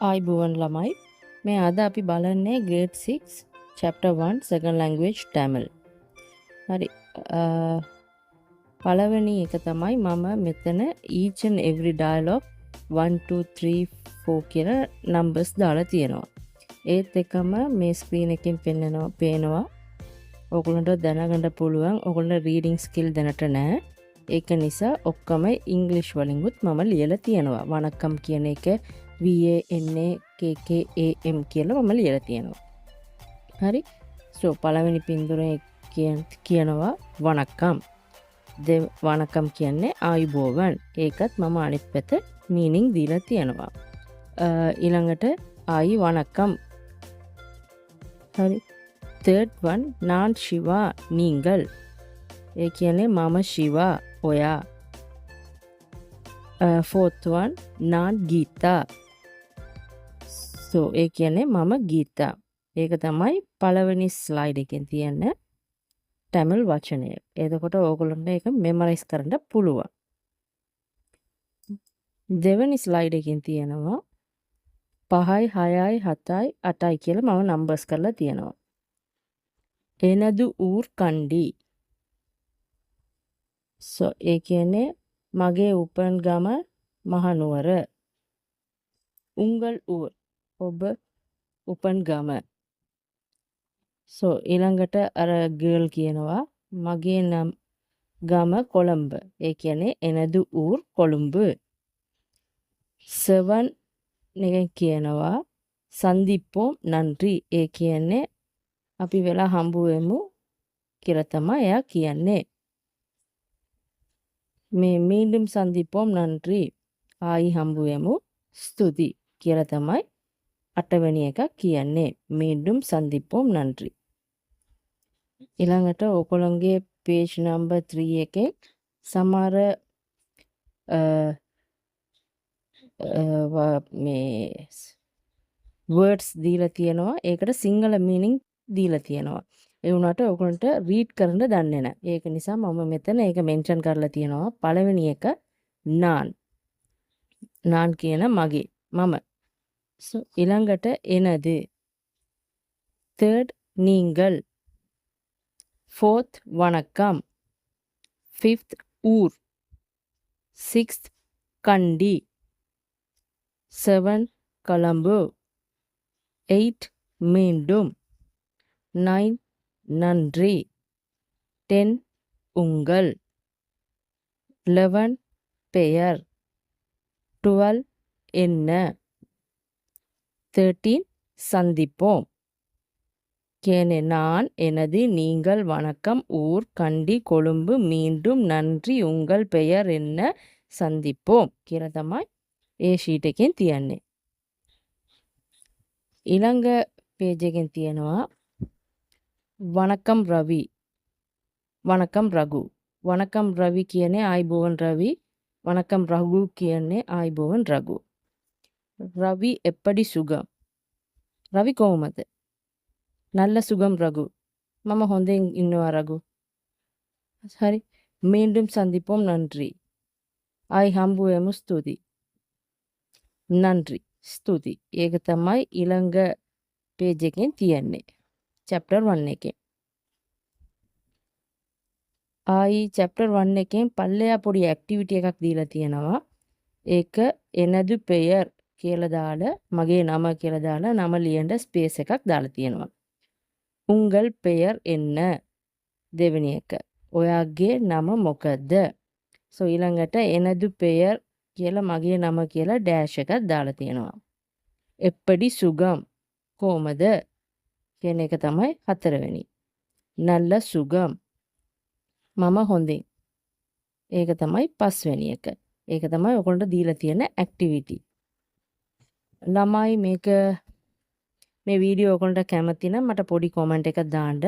ආයිබෝවන් ළමයි මේ අද අපි බලන්නේ grade 6 chapter 1 second language Tamil. හරි පළවෙනි එක තමයි මම මෙතන each and every dialogue 1 2 3 4 කියලා numbers දාලා තියෙනවා. ඒත් එකම මේ screen එකෙන් පේනවා. ඔයගොල්ලන්ට දැනගන්න පුළුවන් ඔයගොල්ලන්ට reading skill දැනට නැහැ. ඒක නිසා ඔක්කොම ඉංග්‍රීසි වලින්ුත් මම ලියලා තියෙනවා. වණක්කම් කියන එක VANAKKAM කියලා මම ලියලා තියෙනවා. හරි. සෝ පළවෙනි පින්දුරේ කියනවා වණක්කම්. වණක්කම් කියන්නේ ආයුබෝවන්. ඒකත් මම අනිත් පැත්ත meaning දීලා තියෙනවා. ඊළඟට ආයි වණක්කම්. හරි. third one நான் சிவா நீங்கள். ඒ කියන්නේ මම ශිවා ඔයා. fourth one நான் ගීතා. so ඒ කියන්නේ මම ගීතා. ඒක තමයි පළවෙනි ස්ලයිඩ් එකෙන් තියෙන Tamil වචනය. එතකොට ඕගොල්ලන්ට ඒක මෙමරයිස් කරන්න පුළුවන්. දෙවෙනි ස්ලයිඩ් එකෙන් තියෙනවා 5යි 6යි 7යි 8යි කියලා මම නම්බර්ස් කරලා තියෙනවා. එනදු ඌර් කණ්ඩි. so ඒ කියන්නේ මගේ උපන් ගම මහනුවර. උංගල් ඌර් ඔබ උපන් ගම. so ඊළඟට අර ගර්ල් කියනවා මගේ නම් ගම කොළඹ. ඒ කියන්නේ එනදු ඌර් කොළඹ. 7 එක කියනවා සන්දිප්පෝ නන්රි. ඒ කියන්නේ අපි වෙලා හම්බ වෙමු කියලා තමයි එයා කියන්නේ. මේ மீண்டும் சந்திப்போம் நன்றி ආයි හම්බ වෙමු ස්තුති කියලා තමයි 8 වෙනි එක කියන්නේ. மீண்டும் சந்திப்போம் நன்றி. ඊළඟට ඔයගොල්ලන්ගේ page number 3 එකේ සමහර මේ words දීලා තියෙනවා. ඒකට සිංහල meaning දීලා තියෙනවා. ඒ වුණාට ඔයගොල්ලන්ට read කරන්න දන්නේ නැහැ. ඒක නිසා මම මෙතන ඒක mention කරලා තියෙනවා. පළවෙනි එක நான். நான் කියන මගේ මම. so ඊළඟට එනது. third நீங்கள். fourth வணக்கம். fifth ஊர். sixth கண்டி. 7 கொலம்பு. 8 மீண்டும். 9 நன்றி. 10 உங்கள். 11 பெயர். 12 என்ன. 13 சந்திப்போம். கேனே நான் எனது நீங்கள் வணக்கம் ஊர் கண்டி கொழும்பு மீண்டும் நன்றி உங்கள் பெயர் என்ன சந்திப்போம் කියලා තමයි ඒ ෂීට් එකෙන් තියන්නේ. ඊළඟ page එකෙන් තියෙනවා වණකම් රවි. වණකම් රඝු. වණකම් රවි කියන්නේ ආයිබෝවන් රවි. වණකම් රඝු කියන්නේ ආයිබෝවන් රඝු. රවි එප්පඩි සුගම්. රවි කොහොමද? நல்ல சுகம் ரகு. මම හොඳින් ඉන්නවා රඝු. හරි. மீண்டும் சந்திப்போம் நன்றி. ආයි හම්බ වෙමු ස්තුති. නන්රි ස්තුති. ඒක තමයි ඊළඟ page එකෙන් තියෙන්නේ. chapter 1 එකේ. ආයි chapter 1 එකෙන් පල්ලෙයා පොඩි activity එකක් දීලා තියෙනවා. ඒක එනදු பெயர் කියලා දාලා මගේ නම කියලා දාලා නම ලියන්න ස්පේස් එකක් දාලා තියෙනවා. උංගල් பெயர் என்ன. දෙවෙනි එක. ඔයාගේ නම මොකද්ද? so ඊළඟට එනදු பெயர் කියලා මගේ නම කියලා ඩෑෂ් එකක් දාලා තියෙනවා. එප්පඩි සුගම් කොහමද කියන එක තමයි 4 වෙනි. නල්ල සුගම් මම හොඳින්. ඒක තමයි 5 වෙනි එක. ඒක තමයි ඔයගොල්ලන්ට දීලා තියෙන ඇක්ටිවිටි. ළමයි මේ වීඩියෝ ඔයගොල්ලන්ට කැමති නම් මට පොඩි කමෙන්ට් එකක් දාන්න.